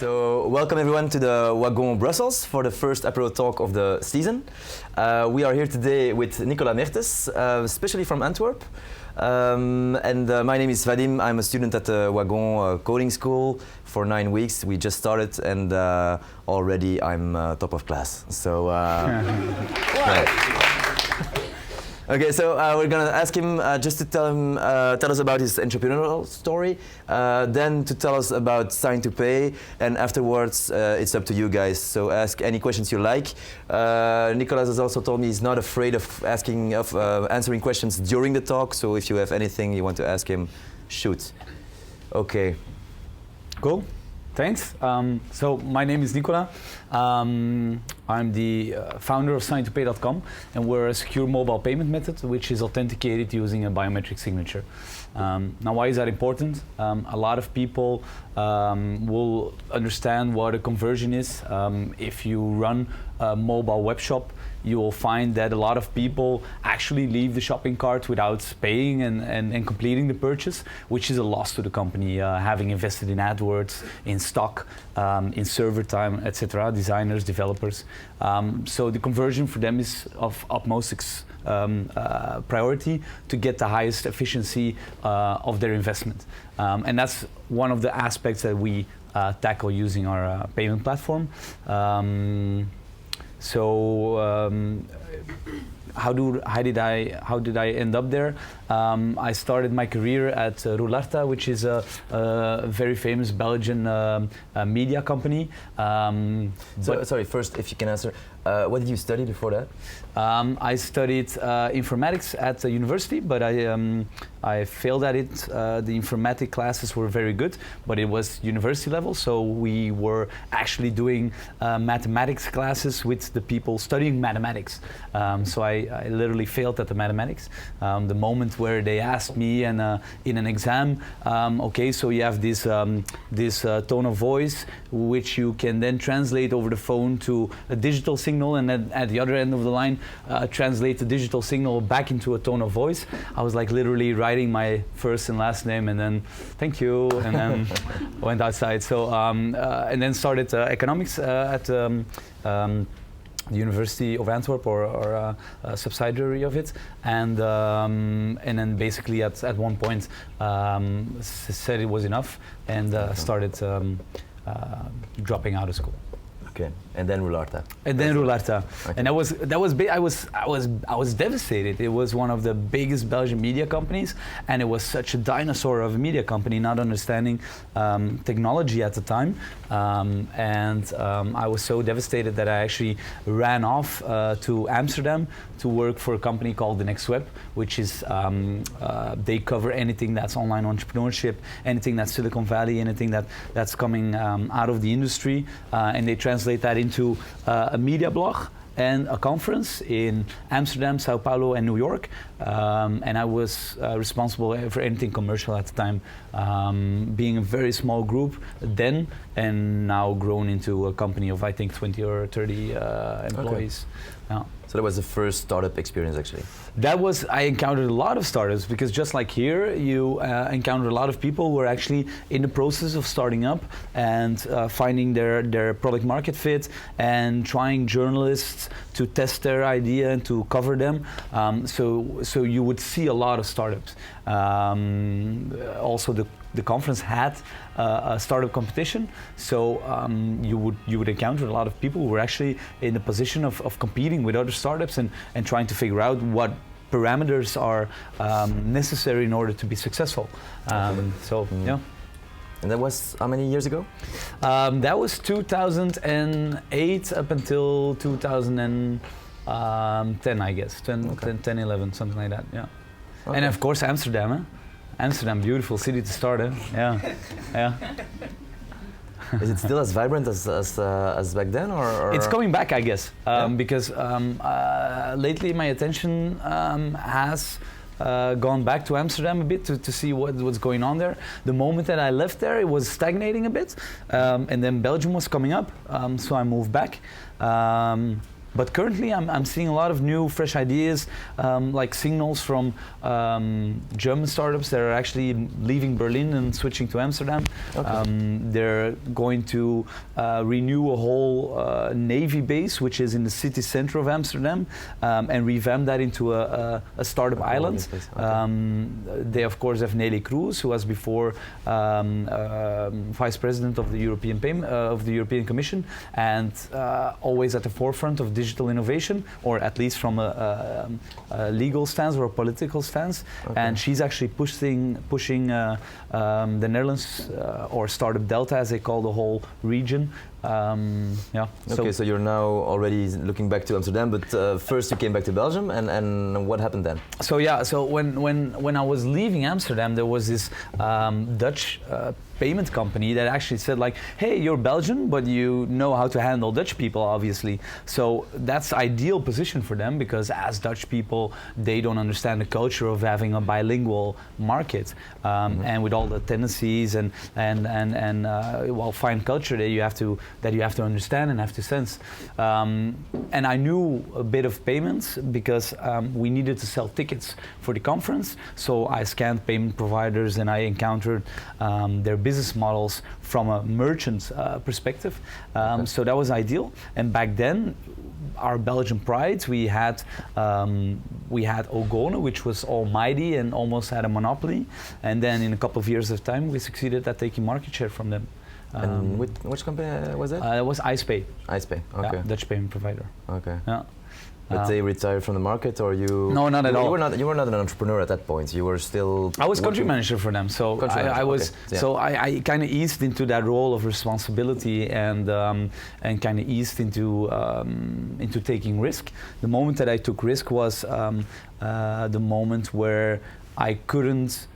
So welcome everyone to the Wagon Brussels for the first AperoTalk of the season. We are here today with Nicolas Mertens, especially from Antwerp. My name is Vadim. I'm a student at the Wagon coding school for 9 weeks. We just started and already I'm top of class. So, okay, so we're gonna ask him just to tell us about his entrepreneurial story, then to tell us about Sign2Pay, and afterwards it's up to you guys. So ask any questions you like. Nicolas has also told me he's not afraid of answering questions during the talk. So if you have anything you want to ask him, shoot. Okay. Cool. Thanks. So my name is Nicolas. I'm the founder of Sign2Pay.com, and we're a secure mobile payment method which is authenticated using a biometric signature. Now, why is that important? A lot of people will understand what a conversion is. If you run a mobile web shop, you will find that a lot of people actually leave the shopping cart without paying and completing the purchase, which is a loss to the company, having invested in AdWords, in stock, in server time, etc., designers, developers. So the conversion for them is of utmost priority to get the highest efficiency of their investment. And that's one of the aspects that we tackle using our payment platform. How did I end up there? I started my career at Roularta, which is a very famous Belgian media company. Sorry, first, if you can answer, what did you study before that? I studied informatics at the university, but I failed at it. The informatic classes were very good, but it was university level, so we were actually doing mathematics classes with the people studying mathematics. So I literally failed at the mathematics. The moment where they asked me in an exam, okay, so you have this tone of voice, which you can then translate over the phone to a digital signal, and then at the other end of the line, translate the digital signal back into a tone of voice. I was like literally writing my first and last name, and then thank you, and then went outside. So and then started economics at the University of Antwerp, or a subsidiary of it, and then basically at one point said it was enough, and started dropping out of school. Okay, and then Roularta. And then Roularta, okay. And I was devastated. It was one of the biggest Belgian media companies, and it was such a dinosaur of a media company, not understanding technology at the time, and I was so devastated that I actually ran off to Amsterdam to work for a company called The Next Web, which is they cover anything that's online entrepreneurship, anything that's Silicon Valley, anything that's coming out of the industry, and they translate that into a media blog and a conference in Amsterdam, Sao Paulo, and New York. And I was responsible for anything commercial at the time, being a very small group then, and now grown into a company of, I think, 20 or 30 employees. Okay. Yeah. So that was the first startup experience, actually. I encountered a lot of startups, because just like here, you encounter a lot of people who are actually in the process of starting up and finding their product market fit, and trying journalists to test their idea and to cover them. So you would see a lot of startups. Also, the conference had a startup competition, so you would encounter a lot of people who were actually in the position of competing with other startups and trying to figure out what parameters are necessary in order to be successful. Yeah. And that was how many years ago? That was 2008 up until 2010, I guess. 10, 11, something like that, yeah. Okay. And of course Amsterdam, huh? Amsterdam, beautiful city to start, eh? Yeah, yeah. Is it still as vibrant as back then, or? It's coming back, I guess, yeah. Because lately my attention has gone back to Amsterdam a bit to see what's going on there. The moment that I left there, it was stagnating a bit, and then Belgium was coming up, so I moved back. But currently, I'm seeing a lot of new, fresh ideas, like signals from German startups that are actually leaving Berlin and switching to Amsterdam. Okay. They're going to renew a whole Navy base, which is in the city center of Amsterdam, and revamp that into a startup island. Okay. They, of course, have Nelly Cruz, who was before Vice President of the European Commission, and always at the forefront of digital innovation, or at least from a legal stance or a political stance. Okay. And she's actually pushing the Netherlands, or Startup Delta, as they call the whole region. Yeah. Okay, so you're now already looking back to Amsterdam, but first you came back to Belgium, and what happened then? So yeah, so when I was leaving Amsterdam, there was this Dutch payment company that actually said like, hey, you're Belgian, but you know how to handle Dutch people, obviously. So that's ideal position for them, because as Dutch people, they don't understand the culture of having a bilingual market, and with all the tendencies and well, fine culture that you have to understand and have to sense. And I knew a bit of payments because we needed to sell tickets for the conference. So I scanned payment providers and I encountered their business models from a merchant perspective. Okay. So that was ideal. And back then, our Belgian pride, we had Ogone, which was almighty and almost had a monopoly. And then in a couple of years of time, we succeeded at taking market share from them. And which company was that? It was IcePay. IcePay, okay. Yeah, Dutch payment provider. Okay. Yeah. But they retired from the market, or you? No, not at all. You were not an entrepreneur at that point. You were still. I was country manager for them, so I was. Okay. So I kind of eased into that role of responsibility and kind of eased into taking risk. The moment that I took risk was the moment where I couldn't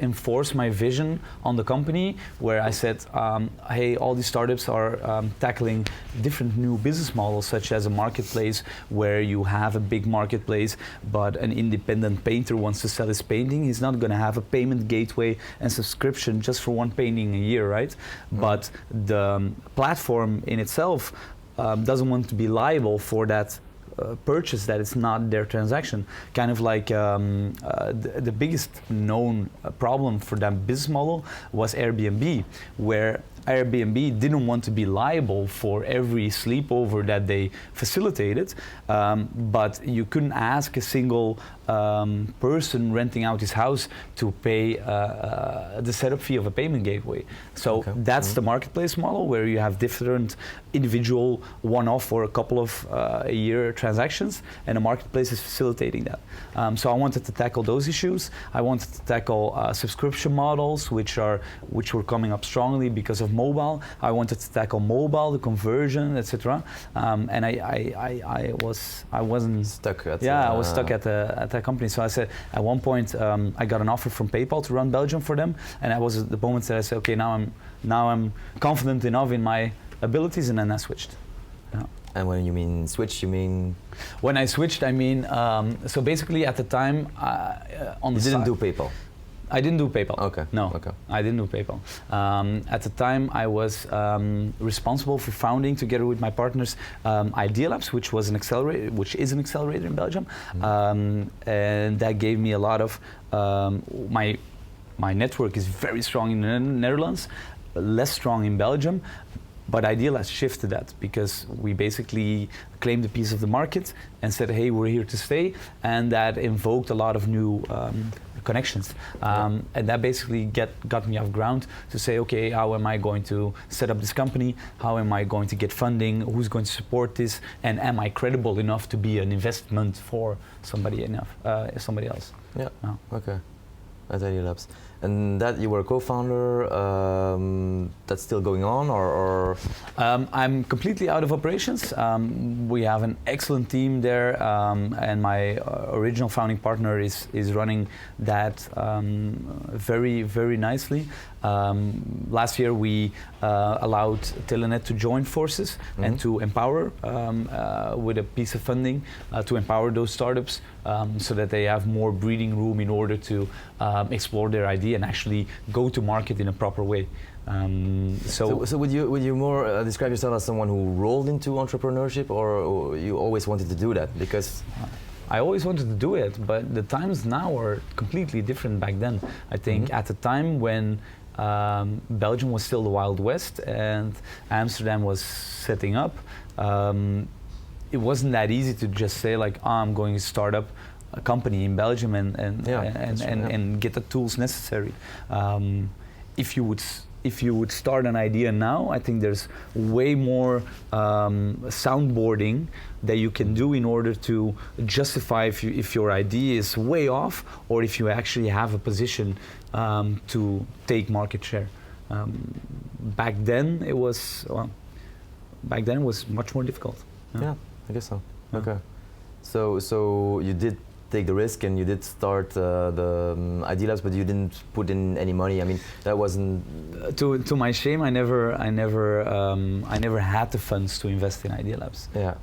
enforce my vision on the company, where I said, hey, all these startups are tackling different new business models, such as a marketplace where you have a big marketplace, but an independent painter wants to sell his painting. He's not going to have a payment gateway and subscription just for one painting a year, right? Mm-hmm. But the platform in itself doesn't want to be liable for that purchase that it's not their transaction. Kind of like the biggest known problem for that business model was Airbnb, where Airbnb didn't want to be liable for every sleepover that they facilitated, but you couldn't ask a single person renting out his house to pay the setup fee of a payment gateway. So that's the marketplace model, where you have different individual one-off or a couple of a year transactions, and the marketplace is facilitating that. So I wanted to tackle those issues. I wanted to tackle subscription models, which were coming up strongly because of mobile. I wanted to tackle mobile, the conversion, etc. And I wasn't stuck. I was stuck at that company. So I said, at one point, I got an offer from PayPal to run Belgium for them, and that was the moment that I said, okay, now I'm confident enough in my abilities, and then I switched. Yeah. And when you mean switch, you mean? When I switched, I mean, so basically at the time, on the You didn't do PayPal? I didn't do PayPal. Okay. No, okay. I didn't do PayPal. At the time, I was responsible for founding, together with my partners, Idea Labs, which is an accelerator in Belgium, and that gave me a lot of my network is very strong in the Netherlands, less strong in Belgium. But Idea Labs shifted that, because we basically claimed a piece of the market and said, hey, we're here to stay, and that invoked a lot of new connections. And that basically got me off ground to say, okay, how am I going to set up this company? How am I going to get funding? Who's going to support this? And am I credible enough to be an investment for somebody else? Yeah, okay. At Idea Labs. And that you were a co-founder, that's still going on, or? I'm completely out of operations. We have an excellent team there, and my original founding partner is running that very, very nicely. Last year we allowed Telenet to join forces and to empower with a piece of funding to empower those startups so that they have more breathing room in order to explore their idea and actually go to market in a proper way. So would you more describe yourself as someone who rolled into entrepreneurship, or you always wanted to do that? Because I always wanted to do it, but the times now are completely different back then. I think at the time when Belgium was still the Wild West and Amsterdam was setting up, it wasn't that easy to just say like, I'm going to start up a company in Belgium and get the tools necessary. If you would start an idea now, I think there's way more soundboarding that you can do in order to justify if your idea is way off, or if you actually have a position to take market share. Back then it was much more difficult. Yeah, I guess so. Yeah. Okay, so you did take the risk and you did start the Idea Labs, but you didn't put in any money. I mean, that wasn't. To my shame, I never had the funds to invest in Idea Labs. Yeah.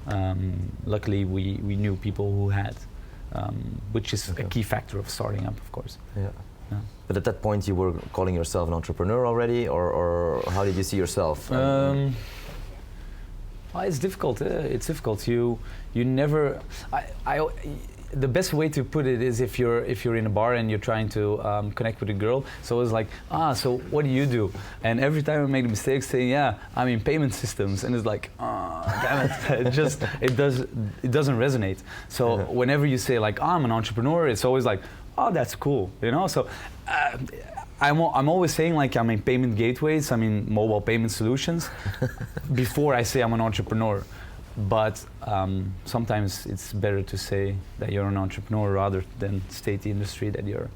Luckily, we knew people who had, which is a key factor of starting up, of course. Yeah. But at that point, you were calling yourself an entrepreneur already, or how did you see yourself? Well, it's difficult. It's difficult. You never. The best way to put it is if you're in a bar and you're trying to connect with a girl. So it's like, so what do you do? And every time I make a mistake, saying, yeah, I'm in payment systems, and it's like, damn it, it doesn't resonate. So whenever you say like, I'm an entrepreneur, it's always like, oh, that's cool, you know. So I'm always saying like I'm in payment gateways, I'm in mobile payment solutions, before I say I'm an entrepreneur. But sometimes it's better to say that you're an entrepreneur rather than state the industry that you're.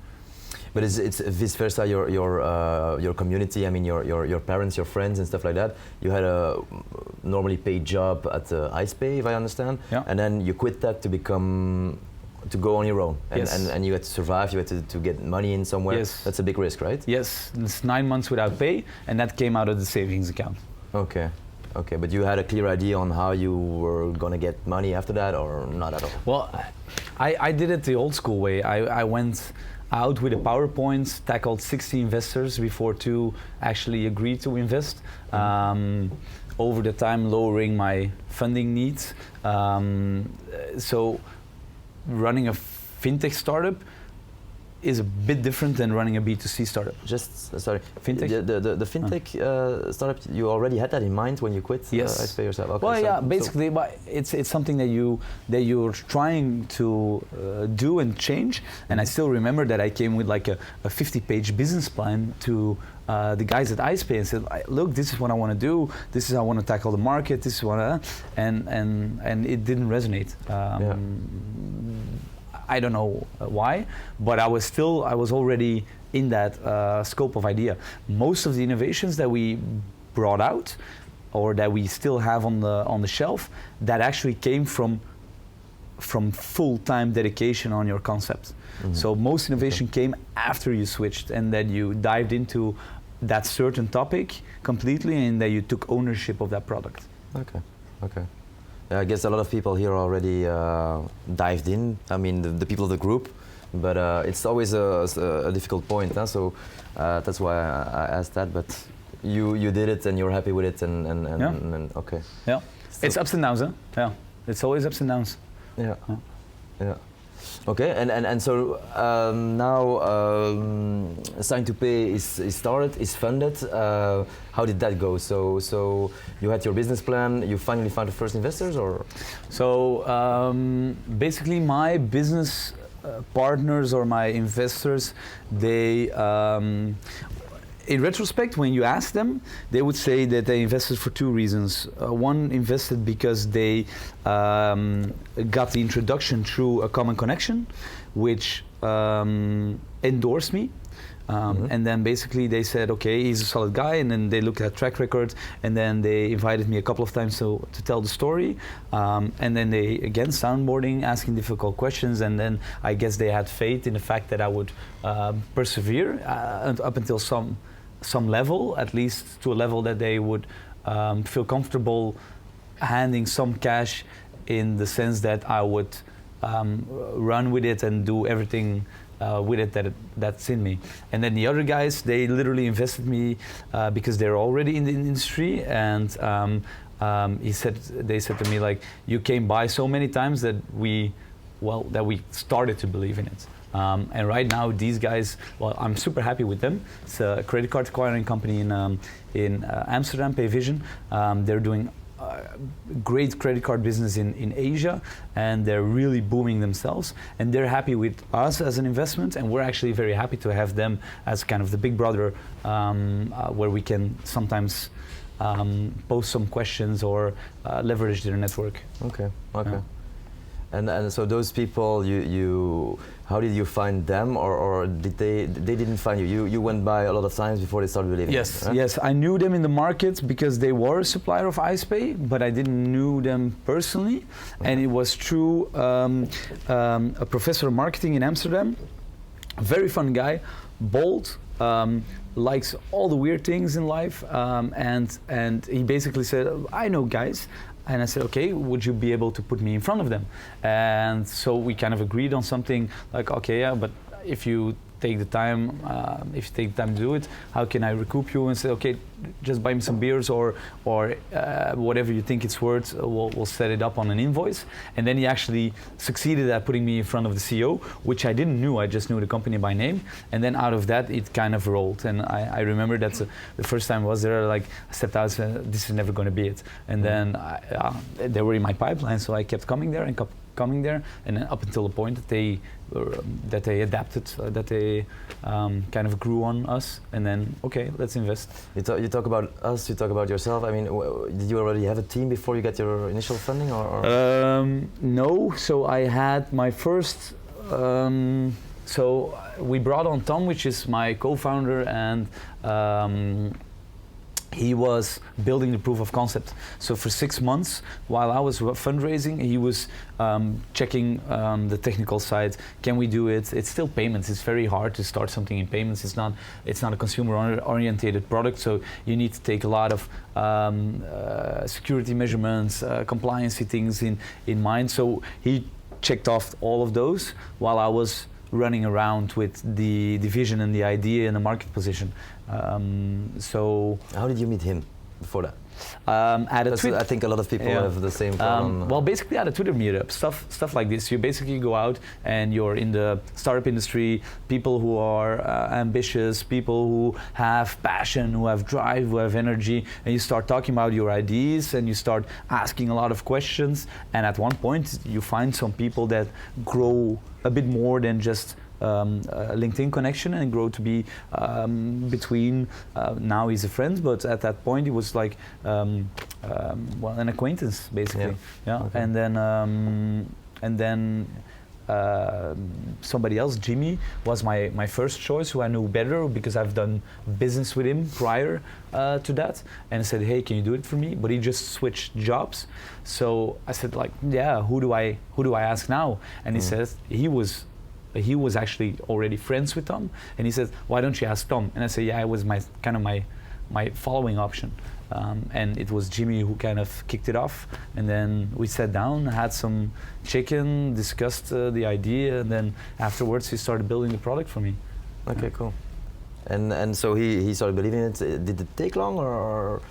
But it's vice versa. Your community. I mean, your parents, your friends, and stuff like that. You had a normally paid job at IcePay, if I understand. Yeah. And then you quit that to go on your own. And, yes. and you had to survive. You had to get money in somewhere. Yes. That's a big risk, right? Yes. It's 9 months without pay, and that came out of the savings account. Okay. Okay, but you had a clear idea on how you were going to get money after that, or not at all? Well, I did it the old school way. I went out with a PowerPoint, tackled 60 investors before 2 actually agreed to invest. Over the time, lowering my funding needs. So running a fintech startup is a bit different than running a B2C startup. Sorry, fintech. The fintech startup, you already had that in mind when you quit IcePay yourself. Okay, well, yeah, basically, but it's something that you're trying to do and change. And I still remember that I came with like a 50-page business plan to the guys at IcePay and said, look, this is what I want to do. This is how I want to tackle the market. This is what and it didn't resonate. I don't know why, but I was already in that scope of idea. Most of the innovations that we brought out, or that we still have on the shelf, that actually came from full-time dedication on your concept. Mm-hmm. So most innovation came after you switched, and that you dived into that certain topic completely, and that you took ownership of that product. Okay. I guess a lot of people here already dived in. I mean, the people of the group, but it's always a difficult point. Huh? So that's why I asked that. But you did it, and you're happy with it, and okay. Yeah, so it's ups and downs. Huh? Yeah, it's always ups and downs. Yeah. Okay, and so now Sign2Pay is started, is funded. How did that go? So you had your business plan. You finally found the first investors, or? So basically, my business partners or my investors, they. In retrospect, when you ask them, they would say that they invested for 2 reasons. One invested because they got the introduction through a common connection, which endorsed me. And then basically they said, okay, he's a solid guy, and then they looked at track record, and then they invited me a couple of times to tell the story, and then they, again, soundboarding, asking difficult questions, and then I guess they had faith in the fact that I would persevere up until some level, at least to a level that they would feel comfortable handing some cash, in the sense that I would run with it and do everything with it that's in me. And then the other guys, they literally invested me because they're already in the industry, and they said to me like, you came by so many times that we started to believe in it. And right now, these guys, well, I'm super happy with them. It's a credit card acquiring company in Amsterdam, Payvision. They're doing great credit card business in Asia, and they're really booming themselves. And they're happy with us as an investment, and we're actually very happy to have them as kind of the big brother, where we can sometimes post some questions or leverage their network. Okay. And so those people, you how did you find them, or did they didn't find you? You went by a lot of times before they started believing. Yes, right? yes, I knew them in the market because they were a supplier of IcePay, but I didn't know them personally. Okay. And it was through a professor of marketing in Amsterdam, a very fun guy, bold, likes all the weird things in life, and he basically said, I know guys. And I said, okay, would you be able to put me in front of them? And so we kind of agreed on something like, okay, yeah, but if you take the time, to do it, how can I recoup you? And say, okay, just buy me some beers or whatever you think it's worth. We'll set it up on an invoice. And then he actually succeeded at putting me in front of the CEO, which I didn't know. I just knew the company by name. And then out of that, it kind of rolled. And I remember that the first time I was there, like I stepped out and said, this is never going to be it. And then they were in my pipeline, so I kept coming there, and then up until the point that they adapted, that they kind of grew on us, and then okay, let's invest. You talk about us, you talk about yourself. I mean, did you already have a team before you got your initial funding, or? No. So I had my first. So we brought on Tom, which is my co-founder, and he was building the proof of concept. So for 6 months, while I was fundraising, he was checking the technical side. Can we do it? It's still payments. It's very hard to start something in payments. It's not a consumer-oriented product. So you need to take a lot of security measurements, compliance things in mind. So he checked off all of those while I was running around with the vision and the idea and the market position. So how did you meet him before that? At a Twitter. I think a lot of people have the same problem. Well, basically at a Twitter meetup, stuff like this. You basically go out and you're in the startup industry, people who are ambitious, people who have passion, who have drive, who have energy, and you start talking about your ideas and you start asking a lot of questions. And at one point, you find some people that grow a bit more than just a LinkedIn connection and grow to be between. Now he's a friend, but at that point he was like an acquaintance basically. Yeah. Okay. And then somebody else, Jimmy, was my first choice, who I knew better because I've done business with him prior to that, and I said, hey, can you do it for me? But he just switched jobs. So I said, like, yeah, who do I ask now? And he says he was actually already friends with Tom, and he said, why don't you ask Tom? And I said, yeah, it was my following option. And it was Jimmy who kind of kicked it off, and then we sat down, had some chicken, discussed the idea, and then afterwards he started building the product for me. Okay, cool. And so he started believing in it. Did it take long, or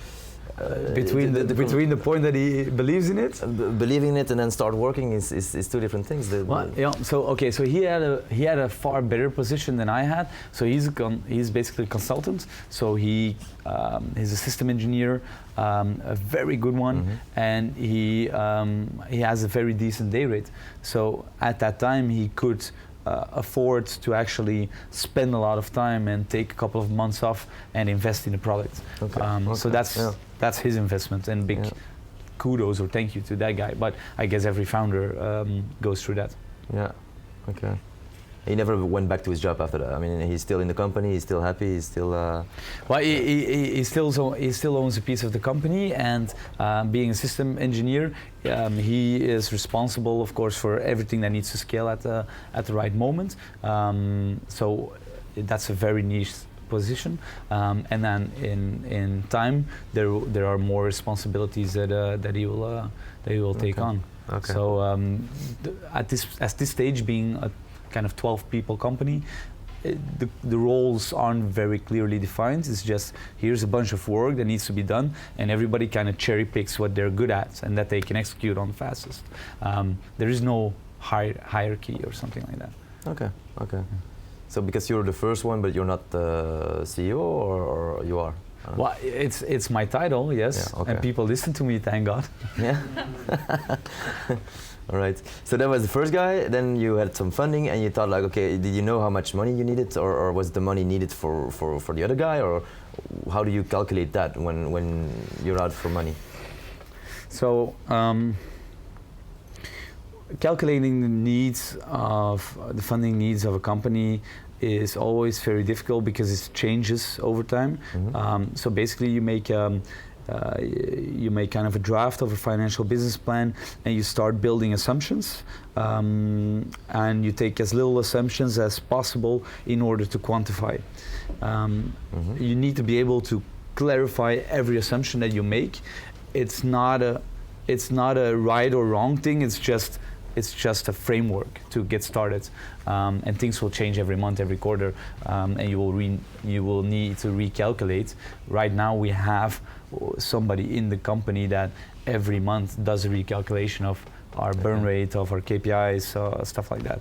between the point that he believes in it? Believing in it and then start working is two different things. So he had a far better position than I had. So he's basically a consultant. So he's a system engineer, a very good one, and he has a very decent day rate. So at that time he could afford to actually spend a lot of time and take a couple of months off and invest in the product. Okay. So that's his investment, and big kudos or thank you to that guy. But I guess every founder goes through that. Yeah. Okay. He never went back to his job after that. I mean, he's still in the company. He's still happy. He's still. Well, he still owns a piece of the company, and being a system engineer, he is responsible, of course, for everything that needs to scale at the right moment. So that's a very niche position, and then in time there are more responsibilities that he will take on. Okay. So at this stage, being a kind of 12 people company. The roles aren't very clearly defined. It's just, here's a bunch of work that needs to be done, and everybody kind of cherry picks what they're good at and that they can execute on fastest. There is no hierarchy or something like that. Okay, okay. So because you're the first one, but you're not the CEO, or you are? Well, it's my title, yes, yeah, okay. And people listen to me, thank God. Yeah. All right. So that was the first guy. Then you had some funding, and you thought like, okay, did you know how much money you needed, or was the money needed for the other guy, or how do you calculate that when you're out for money? So calculating the needs of the funding needs of a company is always very difficult because it changes over time. Mm-hmm. So basically, you make kind of a draft of a financial business plan, and you start building assumptions, and you take as little assumptions as possible in order to quantify. Mm-hmm. You need to be able to clarify every assumption that you make. It's not a right or wrong thing. It's just a framework to get started, and things will change every month, every quarter, and you will need to recalculate. Right now, we have somebody in the company that every month does a recalculation of our burn rate, of our KPIs, stuff like that.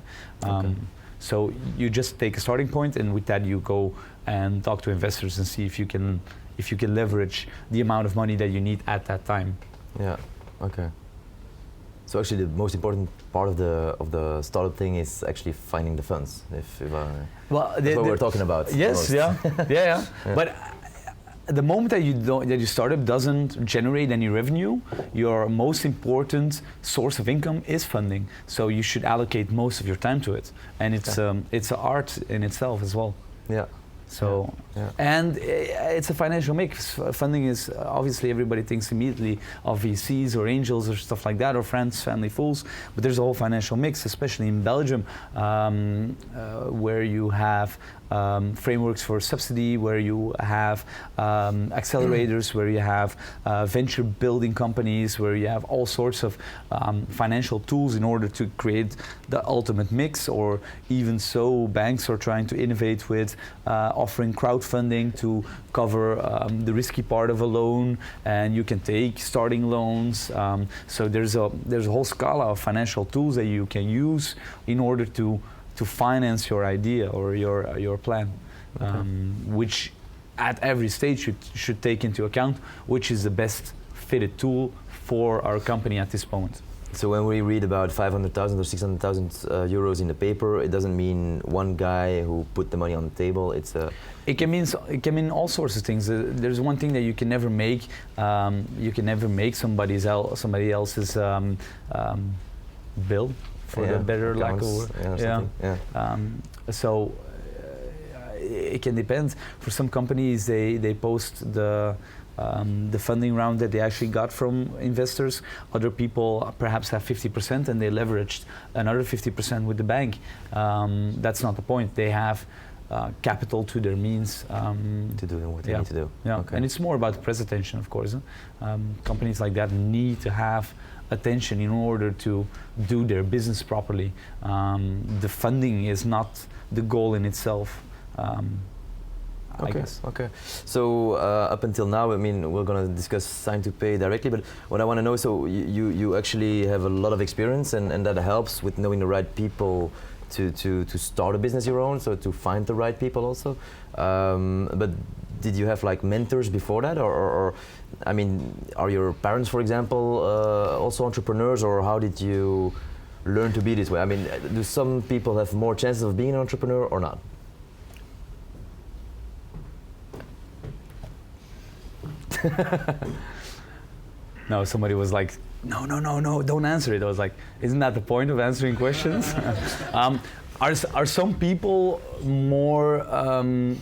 So you just take a starting point, and with that, you go and talk to investors and see if you can leverage the amount of money that you need at that time. Yeah. Okay. So actually, the most important part of the startup thing is actually finding the funds. That's what we're talking about. Yes, yeah. But the moment that your startup doesn't generate any revenue, your most important source of income is funding. So you should allocate most of your time to it, and it's an art in itself as well. Yeah. So, and it's a financial mix. Funding is obviously, everybody thinks immediately of VCs or angels or stuff like that, or friends, family, fools. But there's a whole financial mix, especially in Belgium, where you have frameworks for subsidy, where you have accelerators, where you have venture building companies, where you have all sorts of financial tools in order to create the ultimate mix. Or even so, banks are trying to innovate with offering crowdfunding to cover the risky part of a loan, and you can take starting loans. So there's a whole scala of financial tools that you can use in order to finance your idea or your plan, which at every stage should take into account which is the best fitted tool for our company at this moment. So when we read about 500,000 or 600,000 euros in the paper, it doesn't mean one guy who put the money on the table. It can mean all sorts of things. There's one thing that you can never make. You can never make somebody else's bill, for the better lack of word. So it can depend. For some companies, they post the funding round that they actually got from investors. Other people perhaps have 50% and they leveraged another 50% with the bank. That's not the point. They have capital to their means to do what they need to do. Yeah, and it's more about press attention, of course. Companies like that need to have attention in order to do their business properly. The funding is not the goal in itself. I guess. Okay. So up until now, I mean, we're going to discuss Sign2Pay directly, but what I want to know, so you actually have a lot of experience, and that helps with knowing the right people to start a business your own, so to find the right people also. But did you have like mentors before that, or I mean, are your parents, for example, also entrepreneurs, or how did you learn to be this way? I mean, do some people have more chances of being an entrepreneur or not? No, somebody was like, no, don't answer it. I was like, isn't that the point of answering questions? Are some people more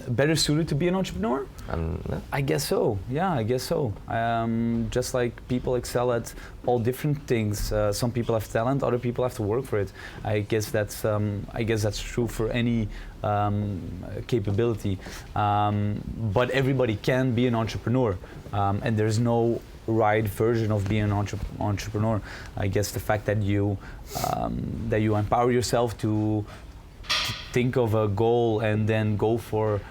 better suited to be an entrepreneur? No. I guess so. Yeah, I guess so. Just like people excel at all different things. Some people have talent, other people have to work for it. I guess that's true for any capability. But everybody can be an entrepreneur, and there's no right version of being an entrepreneur. I guess the fact that you empower yourself to think of a goal and then go for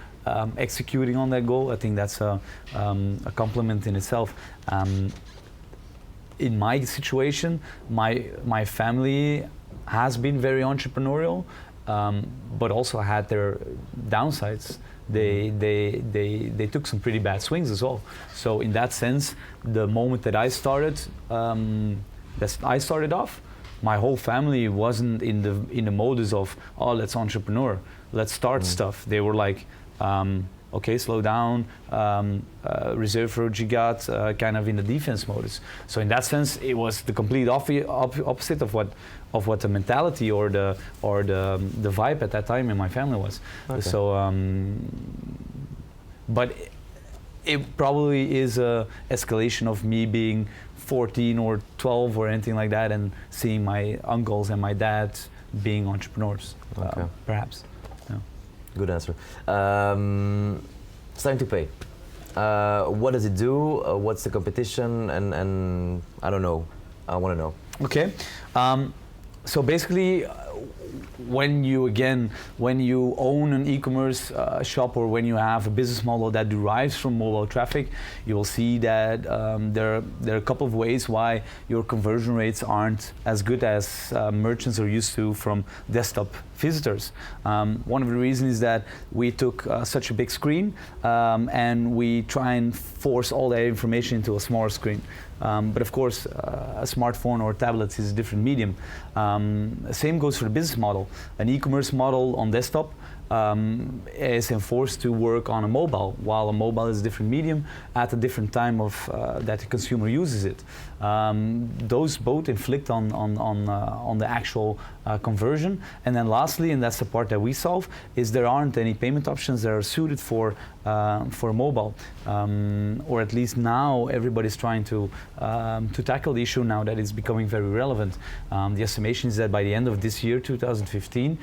executing on that goal. I think that's a compliment in itself. In my situation, my family has been very entrepreneurial, but also had their downsides. They took some pretty bad swings as well. So in that sense, the moment that I started off, my whole family wasn't in the modus of, oh, let's entrepreneur, let's start stuff. They were like, okay, slow down, reserve for what you got, kind of in the defense modus. So in that sense, it was the complete opposite of what the mentality or the vibe at that time in my family was. Okay. So, but it probably is a escalation of me being 14 or 12 or anything like that, and seeing my uncles and my dad being entrepreneurs, perhaps. Yeah. Good answer. Sign2Pay. What does it do? What's the competition? And I don't know. I want to know. Okay. So basically, when you own an e-commerce shop, or when you have a business model that derives from mobile traffic, you will see that there are a couple of ways why your conversion rates aren't as good as merchants are used to from desktop visitors. One of the reasons is that we took such a big screen and we try and force all that information into a smaller screen. But of course, a smartphone or tablet is a different medium. Same goes for the business model. An e-commerce model on desktop is enforced to work on a mobile, while a mobile is a different medium at a different time of that the consumer uses it. Those both inflict on the actual conversion. And then lastly, and that's the part that we solve, is there aren't any payment options that are suited for mobile, or at least now everybody's trying to tackle the issue now that it's becoming very relevant. The estimation is that by the end of this year, 2015,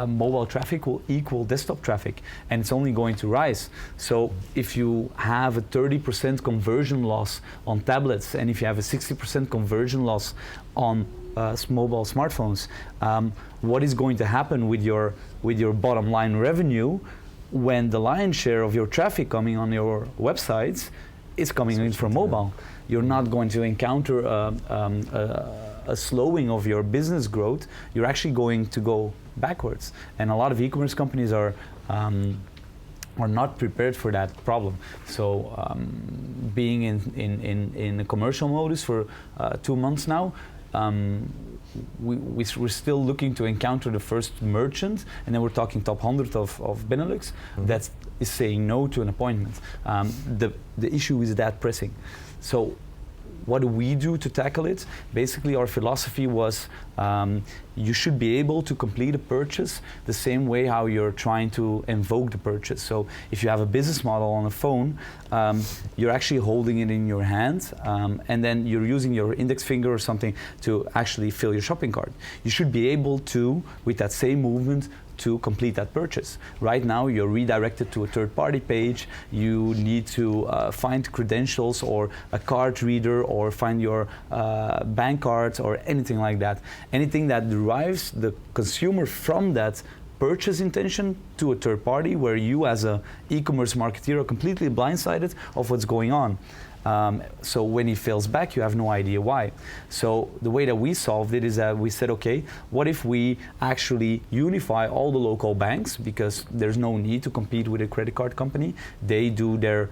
mobile traffic will equal desktop traffic, and it's only going to rise. So if you have a 30% conversion loss on tablets, and if you have a 60% conversion loss on mobile smartphones, what is going to happen with your bottom line revenue when the lion's share of your traffic coming on your websites is coming in from mobile? You're not going to encounter a slowing of your business growth. You're actually going to go backwards, and a lot of e-commerce companies are not prepared for that problem. So being in a commercial modus for 2 months now, we're still looking to encounter the first merchant, and then we're talking top 100 of Benelux, that is saying no to an appointment. The issue is that pressing. So what do we do to tackle it? Basically, our philosophy was you should be able to complete a purchase the same way how you're trying to invoke the purchase. So if you have a business model on a phone, you're actually holding it in your hand, and then you're using your index finger or something to actually fill your shopping cart. You should be able to, with that same movement, to complete that purchase. Right now, you're redirected to a third-party page. You need to find credentials or a card reader, or find your bank cards or anything like that. Anything that derives the consumer from that purchase intention to a third party, where you as a e-commerce marketer are completely blindsided of what's going on. So when he fails back, you have no idea why. So the way that we solved it is that we said, okay, what if we actually unify all the local banks, because there's no need to compete with a credit card company. They do their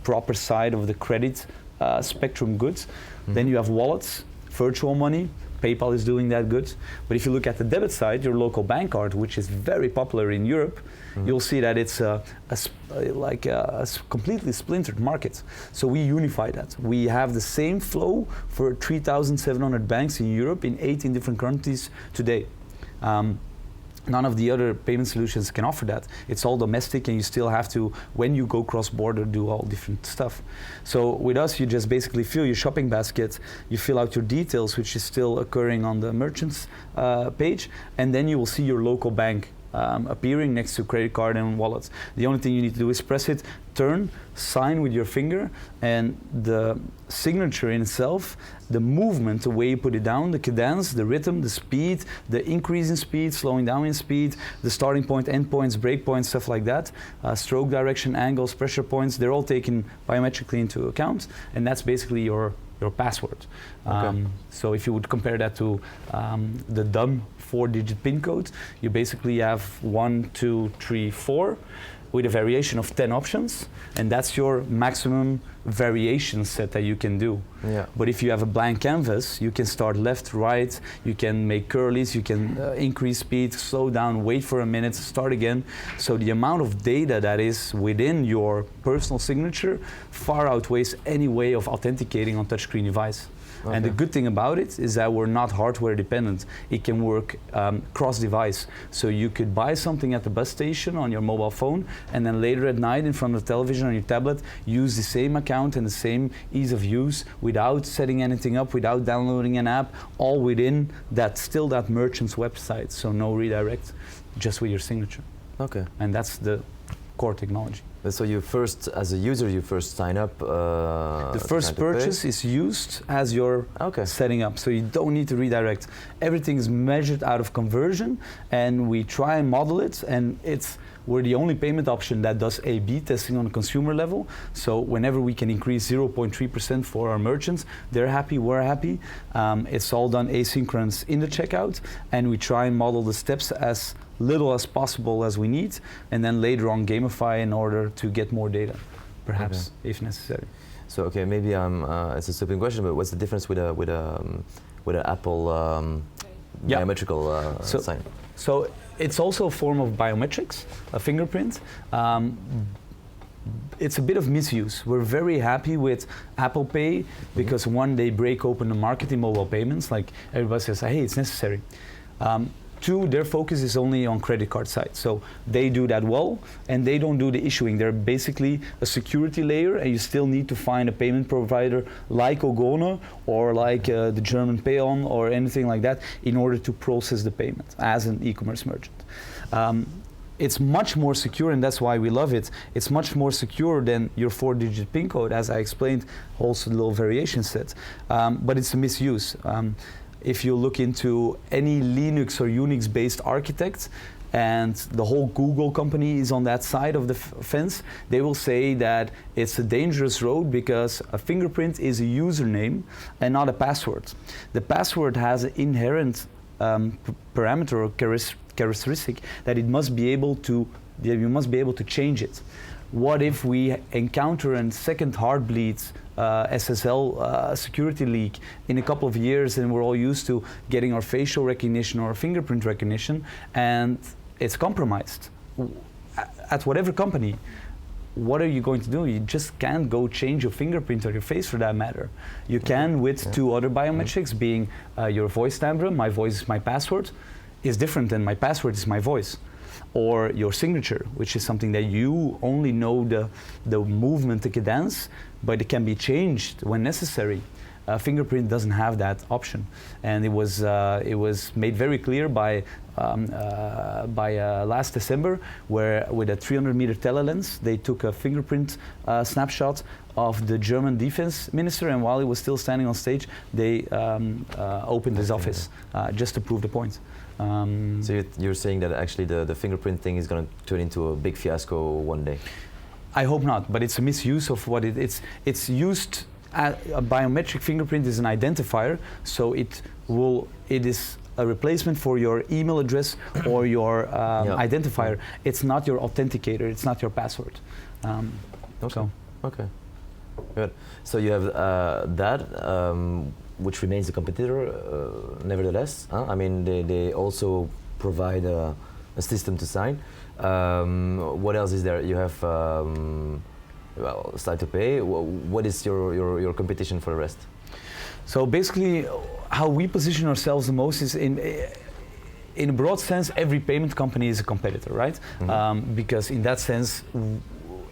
proper side of the credit spectrum goods. Then you have wallets, virtual money. PayPal is doing that good. But if you look at the debit side, your local bank card, which is very popular in Europe, you'll see that it's a completely splintered market. So we unify that. We have the same flow for 3,700 banks in Europe in 18 different countries today. None of the other payment solutions can offer that. It's all domestic, and you still have to, when you go cross-border, do all different stuff. So with us, you just basically fill your shopping basket, you fill out your details, which is still occurring on the merchant's page, and then you will see your local bank appearing next to credit card and wallets. The only thing you need to do is press it, turn, sign with your finger, and the signature in itself, the movement, the way you put it down, the cadence, the rhythm, the speed, the increase in speed, slowing down in speed, the starting point, end points, break points, stuff like that, stroke direction, angles, pressure points, they're all taken biometrically into account, and that's basically your password. Okay. So if you would compare that to the dumb 4-digit PIN code, you basically have 1, 2, 3, 4 with a variation of 10 options, and that's your maximum variation set that you can do. Yeah. But if you have a blank canvas, you can start left, right, you can make curlies, you can increase speed, slow down, wait for a minute, start again. So the amount of data that is within your personal signature far outweighs any way of authenticating on touchscreen device. Okay. And the good thing about it is that we're not hardware dependent. It can work cross-device. So you could buy something at the bus station on your mobile phone, and then later at night in front of the television on your tablet, use the same account and the same ease of use without setting anything up, without downloading an app, all within that merchant's website. So no redirect, just with your signature. Okay. And that's the core technology. So you first, as a user, you first sign up. The first purchase is used as your setting up, so you don't need to redirect. Everything is measured out of conversion, and we try and model it, and we're the only payment option that does A/B testing on a consumer level. So whenever we can increase 0.3% for our merchants, they're happy, we're happy. It's all done asynchronous in the checkout, and we try and model the steps as little as possible as we need, and then later on gamify in order to get more data, perhaps, if necessary. So maybe it's a stupid question, but what's the difference with an Apple biometrical sign? So it's also a form of biometrics, a fingerprint. It's a bit of misuse. We're very happy with Apple Pay because one, they break open the market in mobile payments. Like everybody says, hey, it's necessary. Two, their focus is only on credit card side. So they do that well, and they don't do the issuing. They're basically a security layer, and you still need to find a payment provider like Ogona or like the German Payon or anything like that in order to process the payment as an e-commerce merchant. It's much more secure, and that's why we love it. It's much more secure than your 4-digit PIN code, as I explained, also the little variation set. But it's a misuse. If you look into any Linux or Unix-based architect, and the whole Google company is on that side of the fence, they will say that it's a dangerous road because a fingerprint is a username and not a password. The password has an inherent parameter or characteristic that it must be able to, you must be able to change it. What if we encounter a second Heartbleed SSL security leak in a couple of years, and we're all used to getting our facial recognition or fingerprint recognition, and it's compromised at whatever company? What are you going to do? You just can't go change your fingerprint or your face for that matter. You can with two other biometrics, being your voice timbre, my voice is my password, is different than my password is my voice. Or your signature, which is something that you only know the movement, the cadence, but it can be changed when necessary. Fingerprint doesn't have that option, and it was made very clear by last December, where with a 300-meter telelens, they took a fingerprint snapshot of the German defense minister, and while he was still standing on stage, they opened his office just to prove the point. So you're saying that actually the fingerprint thing is going to turn into a big fiasco one day? I hope not, but it's a misuse of what it's used. A biometric fingerprint is an identifier, so it is a replacement for your email address or your identifier. It's not your authenticator. It's not your password. Okay. Good. So you have that. Which remains a competitor, nevertheless. I mean, they also provide a system to sign. What else is there? You have Sign2Pay. What is your competition for the rest? So basically, how we position ourselves the most is in a broad sense, every payment company is a competitor, right? Because in that sense,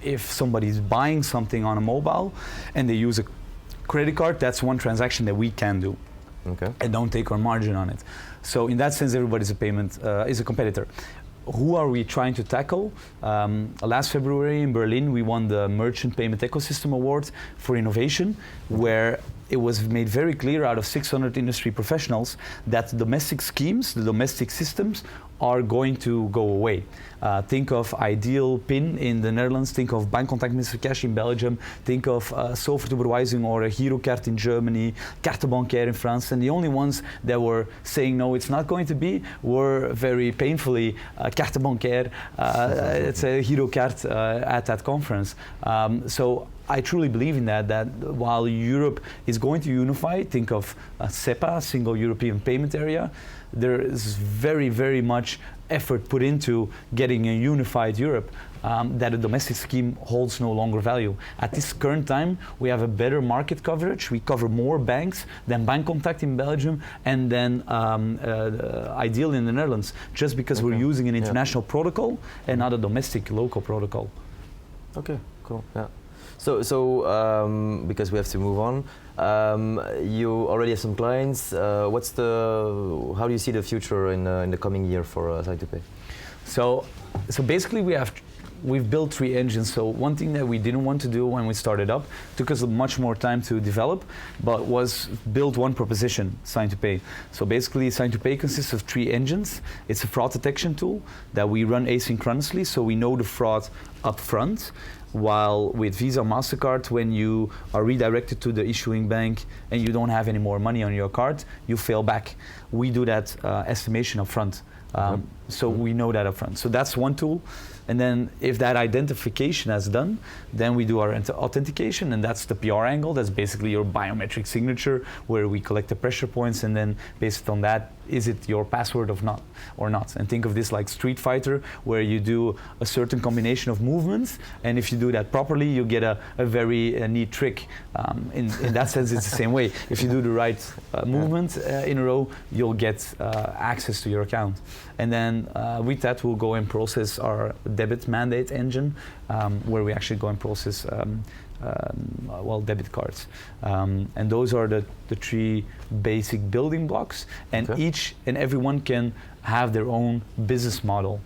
if somebody is buying something on a mobile and they use a credit card, that's one transaction that we can do, and don't take our margin on it. So in that sense, everybody's a competitor. who are we trying to tackle? Last February in Berlin, we won the Merchant Payment Ecosystem Award for Innovation, where it was made very clear out of 600 industry professionals that the domestic schemes, the domestic systems, are going to go away. Think of Ideal PIN in the Netherlands, think of Bankcontact Mr. Cash in Belgium, think of Sofortüberweisung or a Girocard in Germany, Carte Bancaire in France, and the only ones that were saying no, it's not going to be, were very painfully Carte Bancaire, it's a Girocard at that conference. So I truly believe in that while Europe is going to unify, think of SEPA, Single European Payment Area, there is very, very much effort put into getting a unified Europe, that a domestic scheme holds no longer value. At this current time, we have a better market coverage. We cover more banks than Bankcontact in Belgium and then Ideal in the Netherlands, just because we're using an international protocol and not a domestic local protocol. Okay, cool, yeah. So because we have to move on, you already have some clients. How do you see the future in the coming year for Sign2Pay? So basically we've built 3 engines. So one thing that we didn't want to do when we started up, took us much more time to develop, but was build one proposition, Sign2Pay. So basically Sign2Pay consists of 3 engines. It's a fraud detection tool that we run asynchronously, so we know the fraud up front. While with Visa, MasterCard, when you are redirected to the issuing bank and you don't have any more money on your card, you fail back. We do that estimation up front. So we know that up front. So that's one tool. And then if that identification is done, then we do our authentication, and that's the PR angle. That's basically your biometric signature, where we collect the pressure points, and then based on that, is it your password or not? And think of this like Street Fighter, where you do a certain combination of movements, and if you do that properly, you get a very neat trick. In that sense, it's the same way. If you do the right movement in a row, you'll get access to your account. And then with that, we'll go and process our debit mandate engine, where we actually go and process debit cards. And those are the 3 basic building blocks, and each and every one can have their own business model.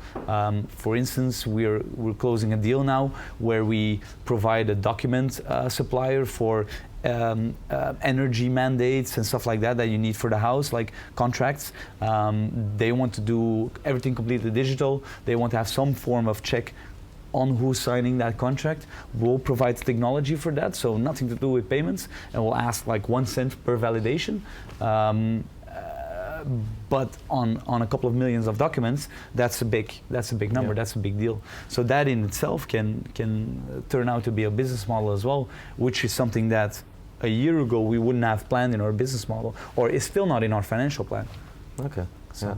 For instance, we're closing a deal now where we provide a document supplier for energy mandates and stuff like that you need for the house, like contracts. They want to do everything completely digital. They want to have some form of check on who's signing that contract. We'll provide technology for that, so nothing to do with payments, and we'll ask like 1 cent per validation. But on a couple of millions of documents, that's a big number. That's a big deal. So that in itself can turn out to be a business model as well, which is something that a year ago we wouldn't have planned in our business model, or is still not in our financial plan. Okay. So,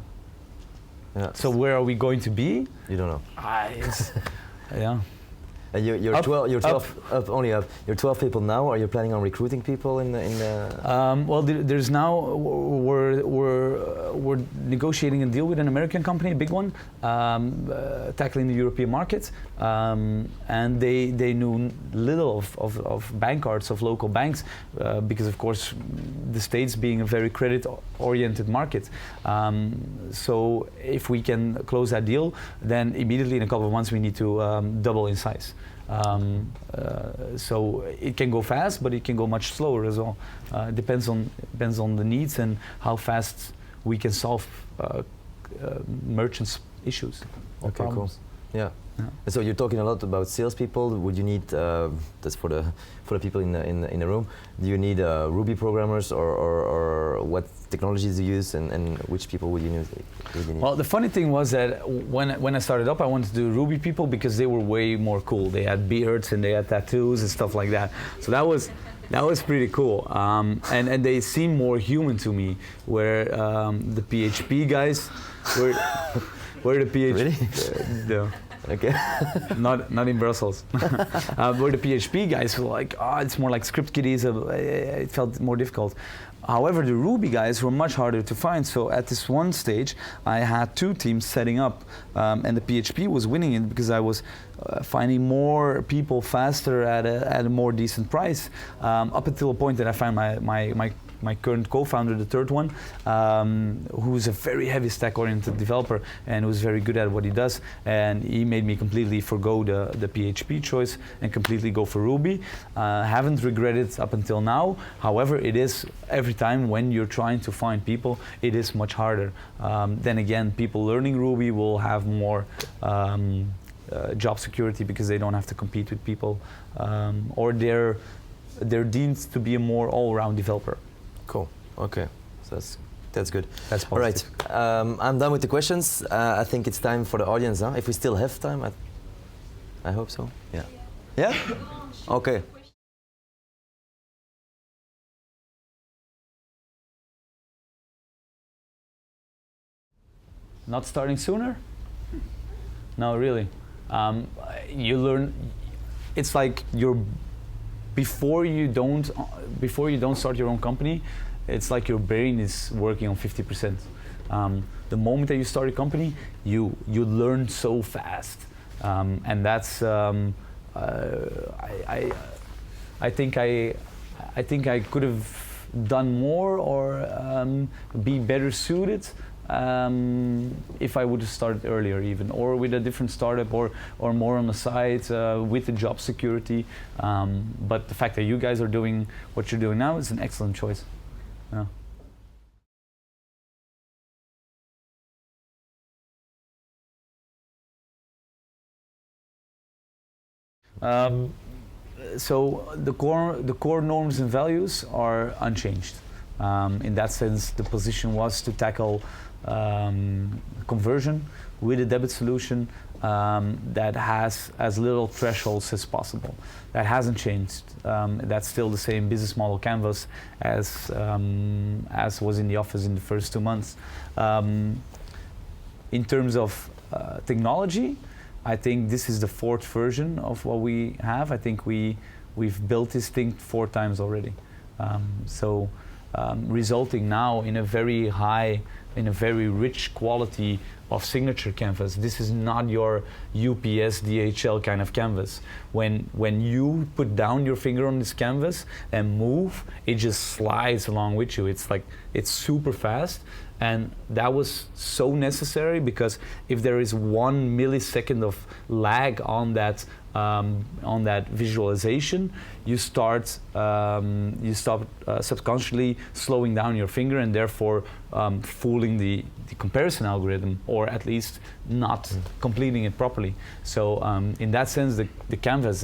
yeah. So where are we going to be? You don't know. Yeah. And you're 12 people now. Are you planning on recruiting people in the? Well, there's now we're negotiating a deal with an American company, a big one, tackling the European market, and they knew little of bank cards of local banks, because of course the States being a very credit-oriented market. So if we can close that deal, then immediately in a couple of months we need to double in size. So it can go fast, but it can go much slower as well. It depends on the needs and how fast we can solve merchants' issues or problems. Cool. Yeah. And so you're talking a lot about salespeople. Would you need that's for the people in the room? Do you need Ruby programmers, or what technologies do you use, and which people would you need? Well, the funny thing was that when I started up, I wanted to do Ruby people because they were way more cool. They had beards and they had tattoos and stuff like that. So that was pretty cool, and they seemed more human to me. Where the PHP guys were the PHP. Really? No. Okay. not in Brussels. Where the PHP guys were like, it's more like script kiddies. It felt more difficult. However, the Ruby guys were much harder to find. So at this one stage, I had 2 teams setting up, and the PHP was winning it because I was finding more people faster at a more decent price. Up until a point that I found my my current co-founder, the third one, who's a very heavy stack-oriented developer and who's very good at what he does. And he made me completely forgo the PHP choice and completely go for Ruby. Haven't regretted up until now. However, it is every time when you're trying to find people, it is much harder. Then again, people learning Ruby will have more job security because they don't have to compete with people, or they're deemed to be a more all-round developer. Cool. Okay. So that's good. That's positive. All right. I'm done with the questions. I think it's time for the audience. Huh? If we still have time, I hope so. Yeah. Yeah? Okay. Not starting sooner? No, really. You learn. It's like before you don't start your own company, it's like your brain is working on 50%. The moment that you start a company, you learn so fast, and that's I think I could have done more or be better suited. If I would have started earlier even, or with a different startup, or more on the side with the job security. But the fact that you guys are doing what you're doing now is an excellent choice. Yeah. So the core norms and values are unchanged. In that sense, the position was to tackle conversion with a debit solution that has as little thresholds as possible. That hasn't changed. That's still the same business model canvas as was in the office in the first 2 months. In terms of technology, I think this is the 4th version of what we have. I think we've built this thing 4 times already. Resulting now in a very rich quality of signature canvas. This is not your UPS DHL kind of canvas. When you put down your finger on this canvas and move, it just slides along with you. It's super fast, and that was so necessary because if there is 1 millisecond of lag on that visualization, you stop subconsciously slowing down your finger and therefore fooling the comparison algorithm, or at least not completing it properly. So in that sense, the canvas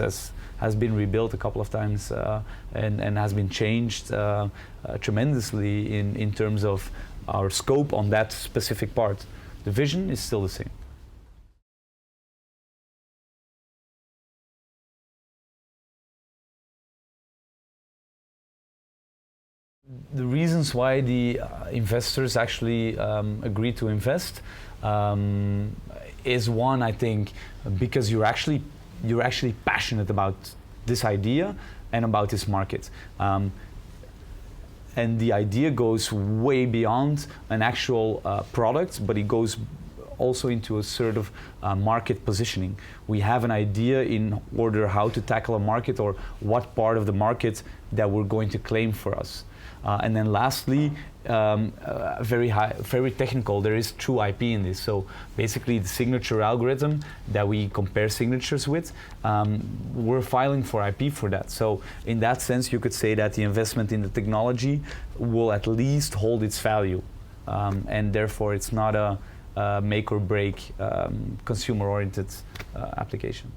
has been rebuilt a couple of times and has been changed tremendously in terms of our scope on that specific part. The vision is still the same. The reasons why the investors actually agreed to invest is one, I think, because you're actually passionate about this idea and about this market. And the idea goes way beyond an actual product, but it goes also into a sort of market positioning. We have an idea in order how to tackle a market or what part of the market that we're going to claim for us. And then lastly, very technical, there is true IP in this. So basically the signature algorithm that we compare signatures with, we're filing for IP for that. So in that sense, you could say that the investment in the technology will at least hold its value. And therefore it's not a make or break consumer-oriented application.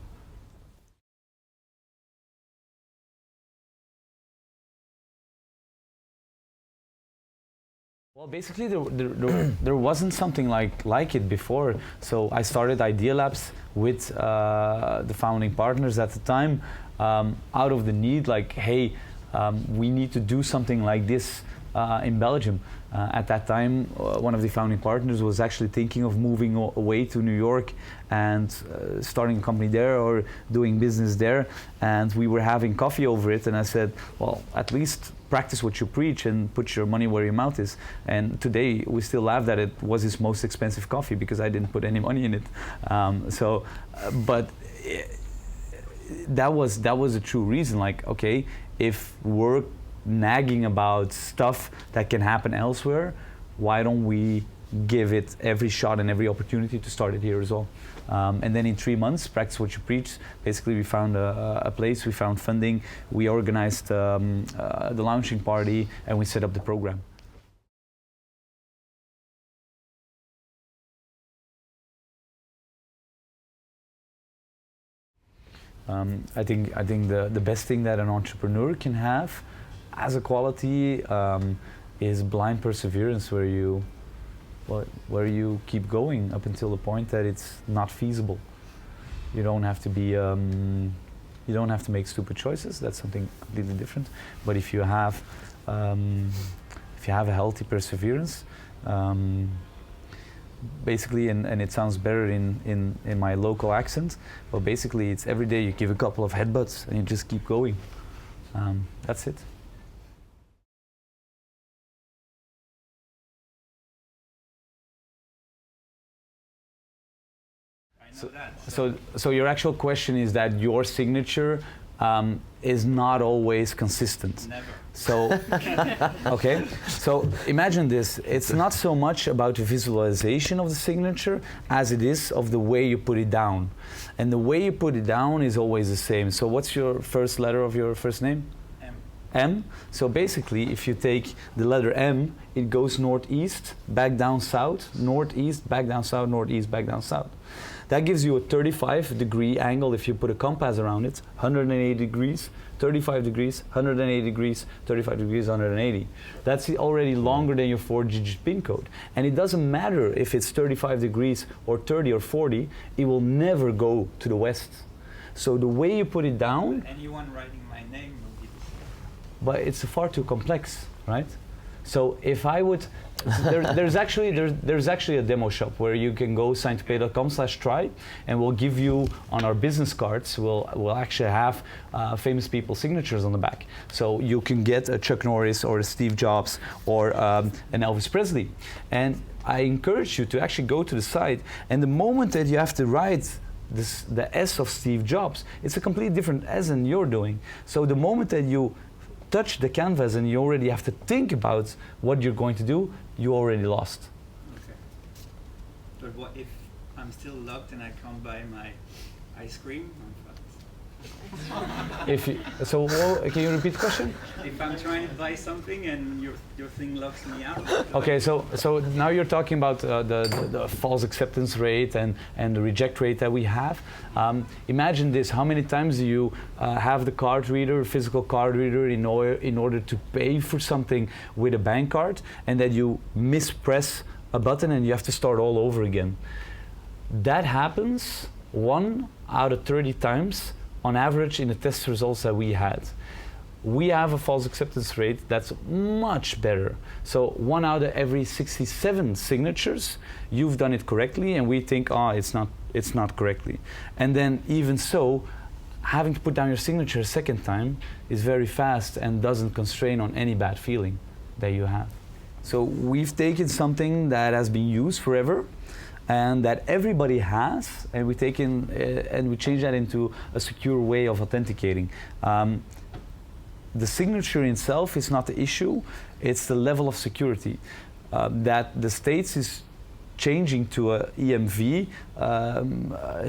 Well, basically, there wasn't something like it before. So I started Idea Labs with the founding partners at the time, out of the need, like, hey, we need to do something like this in Belgium. At that time, one of the founding partners was actually thinking of moving away to New York and starting a company there or doing business there. And we were having coffee over it, and I said, well, at least practice what you preach and put your money where your mouth is. And today we still laugh that it was his most expensive coffee because I didn't put any money in it. But that was a true reason. Like, okay, if we're nagging about stuff that can happen elsewhere, why don't we give it every shot and every opportunity to start it here as well? And then in 3 months, practice what you preach. Basically, we found a place, we found funding, we organized the launching party, and we set up the program. I think the best thing that an entrepreneur can have as a quality is blind perseverance, where you keep going up until the point that it's not feasible. You don't have to be you don't have to make stupid choices. That's something completely different. But if you have a healthy perseverance, basically, and it sounds better in my local accent, but basically it's every day you give a couple of headbutts and you just keep going. That's it. So your actual question is that your signature is not always consistent. Never. So, okay. So imagine this. It's not so much about the visualization of the signature as it is of the way you put it down. And the way you put it down is always the same. So what's your first letter of your first name? M. M. So basically, if you take the letter M, it goes northeast, back down south, northeast, back down south, northeast, back down south. That gives you a 35-degree angle if you put a compass around it, 180 degrees, 35 degrees, 180 degrees, 35 degrees, 180. That's already longer than your 4-digit PIN code. And it doesn't matter if it's 35 degrees or 30 or 40, it will never go to the west. So the way you put it down... But anyone writing my name will be the same. But it's far too complex, right? So if I would... there's actually a demo shop where you can go sign2pay.com/try, and we'll give you on our business cards, we'll actually have famous people's signatures on the back. So you can get a Chuck Norris or a Steve Jobs or an Elvis Presley. And I encourage you to actually go to the site, and the moment that you have to write the S of Steve Jobs, it's a completely different S than you're doing. So the moment that you touch the canvas and you already have to think about what you're going to do, you already lost. Okay. But what if I'm still locked and I can't buy my ice cream? I'm fucked. Can you repeat the question? If I'm trying to buy something and your thing locks me out. Okay, so now you're talking about the false acceptance rate and the reject rate that we have. Imagine this: how many times do you have the card reader, physical card reader, in order to pay for something with a bank card, and that you mispress a button and you have to start all over again? That happens 1 out of 30 times on average in the test results that we had. We have a false acceptance rate that's much better. So 1 out of every 67 signatures, you've done it correctly, and we think, it's not correctly. And then even so, having to put down your signature a second time is very fast and doesn't constrain on any bad feeling that you have. So we've taken something that has been used forever, and that everybody has, and we change that into a secure way of authenticating. The signature itself is not the issue; it's the level of security that the States is changing to a EMV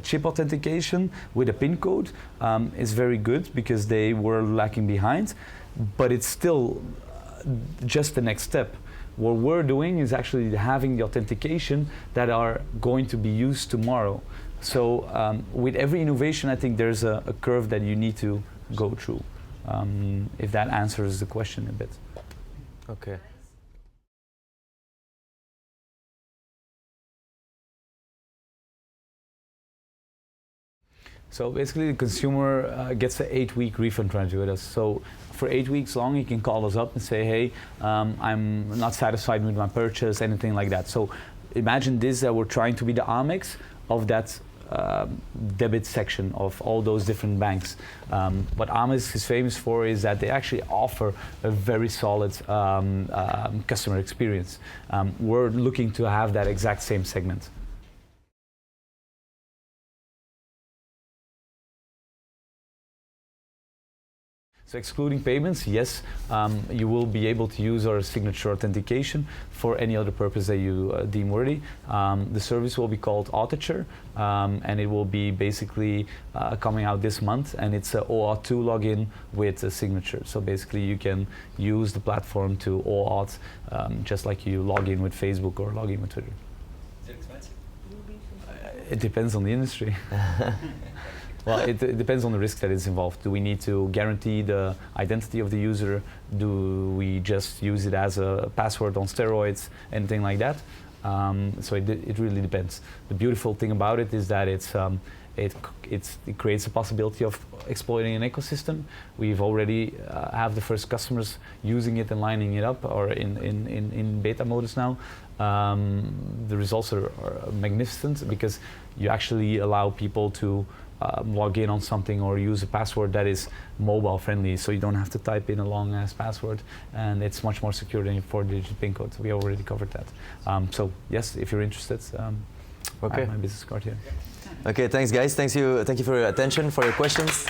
chip authentication with a PIN code is very good because they were lacking behind, but it's still just the next step. What we're doing is actually having the authentication that are going to be used tomorrow. So with every innovation, I think there's a curve that you need to go through, if that answers the question a bit. Okay. So basically, the consumer gets an 8-week refund guarantee with us. So for 8 weeks long, he can call us up and say, hey, I'm not satisfied with my purchase, anything like that. So imagine this, that we're trying to be the Amex of that debit section of all those different banks. What Amex is famous for is that they actually offer a very solid customer experience. We're looking to have that exact same segment. So excluding payments, yes, you will be able to use our signature authentication for any other purpose that you deem worthy. The service will be called Authentication, and it will be basically coming out this month, and it's an OAuth 2 login with a signature. So basically you can use the platform to OAuth just like you log in with Facebook or log in with Twitter. Is it expensive? It depends on the industry. Well, it depends on the risk that is involved. Do we need to guarantee the identity of the user? Do we just use it as a password on steroids? Anything like that? So it really depends. The beautiful thing about it is that it creates a possibility of exploiting an ecosystem. We've already have the first customers using it and lining it up, or in beta modus now. The results are magnificent because you actually allow people to log in on something or use a password that is mobile friendly, so you don't have to type in a long ass password, and it's much more secure than your 4-digit PIN code. We already covered that. So yes, if you're interested, I have my business card here. Okay, thanks guys. Thank you for your attention, for your questions.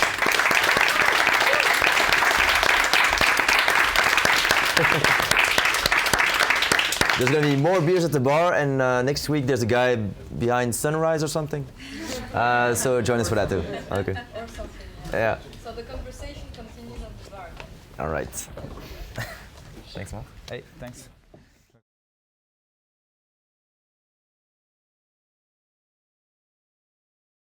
There's going to be more beers at the bar, and next week there's a guy behind Sunrise or something. So join us for that too. Okay. Or something. Yeah. So the conversation continues at the bar. All right. Thanks, man. Hey, thanks.